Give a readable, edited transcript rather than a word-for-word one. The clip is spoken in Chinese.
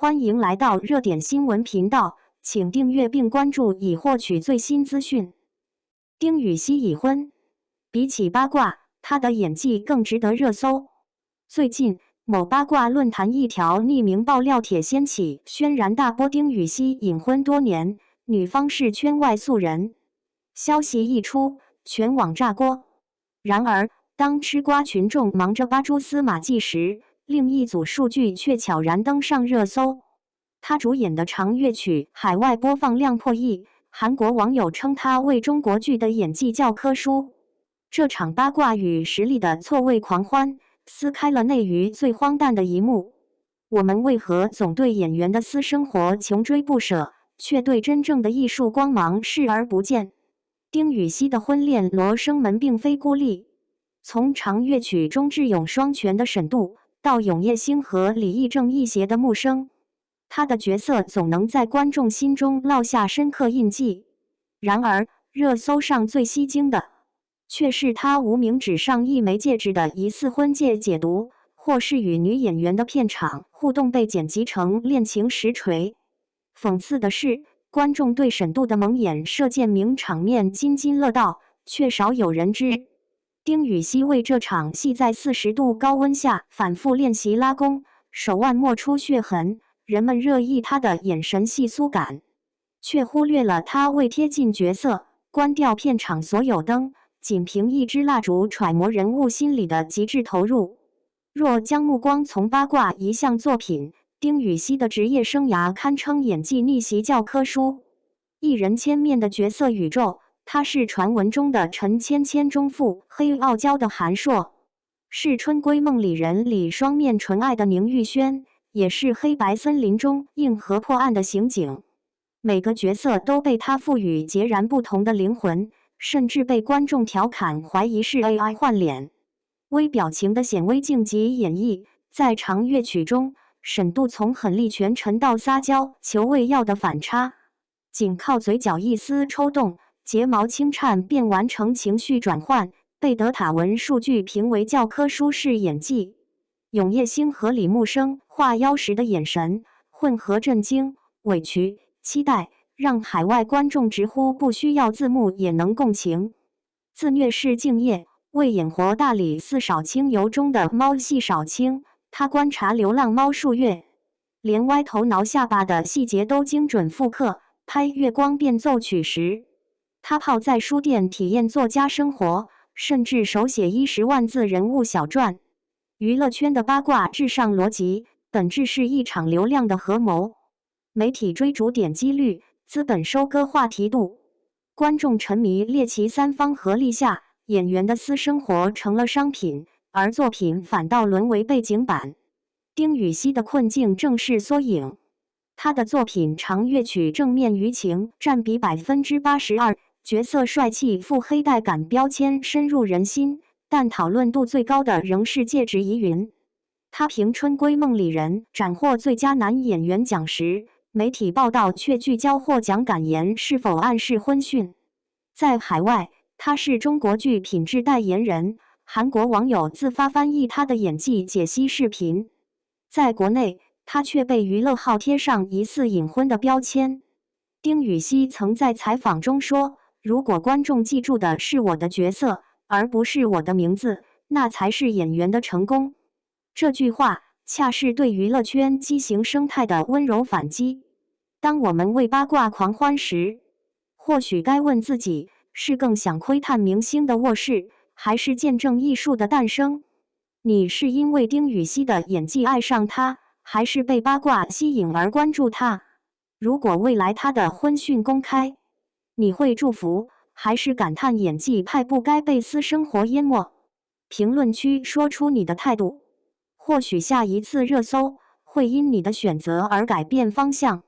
欢迎来到热点新闻频道，请订阅并关注以获取最新资讯。丁禹兮已婚，比起八卦，她的演技更值得热搜。最近，某八卦论坛一条匿名爆料帖掀起轩然大波，丁禹兮隐婚多年，女方是圈外素人。消息一出，全网炸锅。然而，当吃瓜群众忙着扒蛛丝马迹时，另一组数据却悄然登上热搜。她主演的长乐曲海外播放量破亿，韩国网友称她为中国剧的演技教科书。这场八卦与实力的错位狂欢，撕开了内娱最荒诞的一幕。我们为何总对演员的私生活穷追不舍，却对真正的艺术光芒视而不见？丁禹兮的婚恋罗生门并非孤立，从长乐曲中智勇双全的沈度，到永夜星和李义正一邪的木生，他的角色总能在观众心中烙下深刻印记。然而，热搜上最吸睛的，却是他无名指上一枚戒指的疑似婚戒解读，或是与女演员的片场互动被剪辑成恋情实锤。讽刺的是，观众对沈度的蒙眼射箭名场面津津乐道，却少有人知。丁禹兮为这场戏在40度高温下反复练习拉弓，手腕磨出血痕，人们热议她的眼神细酥感，却忽略了她为贴近角色，关掉片场所有灯，仅凭一支蜡烛揣摩人物心理的极致投入。若将目光从八卦移向作品，丁禹兮的职业生涯堪称演技逆袭教科书。一人千面的角色宇宙，她是传闻中的陈芊芊中妇，黑傲娇的韩硕，是《春闺梦里人》里双面纯爱的宁玉轩，也是《黑白森林》中硬核破案的刑警。每个角色都被她赋予截然不同的灵魂，甚至被观众调侃怀疑是 AI 换脸。微表情的显微镜级演绎，在长乐曲中，沈度从狠戾权臣到撒娇求喂药的反差，仅靠嘴角一丝抽动，睫毛轻颤便完成情绪转换，被德塔文数据评为教科书式演技。永夜星和李木生画妖时的眼神，混合震惊、委屈、期待，让海外观众直呼不需要字幕也能共情。自虐式敬业，为演活大理寺少卿游中的猫系少卿，他观察流浪猫数月，连歪头挠下巴的细节都精准复刻。拍月光变奏曲时，他泡在书店体验作家生活，甚至手写10万字人物小传。娱乐圈的八卦至上逻辑，本质是一场流量的合谋。媒体追逐点击率，资本收割话题度，观众沉迷猎奇三方合力下，演员的私生活成了商品，而作品反倒沦为背景板。丁禹兮的困境正是缩影。他的作品长乐曲正面舆情占比82%，角色帅气腹黑带感标签深入人心，但讨论度最高的仍是戒指疑云。他凭《春闺梦里人》斩获最佳男演员奖时，媒体报道却聚焦获奖感言是否暗示婚讯。在海外，他是中国剧品质代言人，韩国网友自发翻译他的演技解析视频。在国内，他却被娱乐号贴上疑似隐婚的标签。丁禹兮曾在采访中说：“如果观众记住的是我的角色，而不是我的名字，那才是演员的成功。”这句话恰是对娱乐圈畸形生态的温柔反击。当我们为八卦狂欢时，或许该问自己：是更想窥探明星的卧室，还是见证艺术的诞生？你是因为丁禹兮的演技爱上他，还是被八卦吸引而关注他？如果未来他的婚讯公开，你会祝福，还是感叹演技派不该被私生活淹没？评论区说出你的态度，或许下一次热搜会因你的选择而改变方向。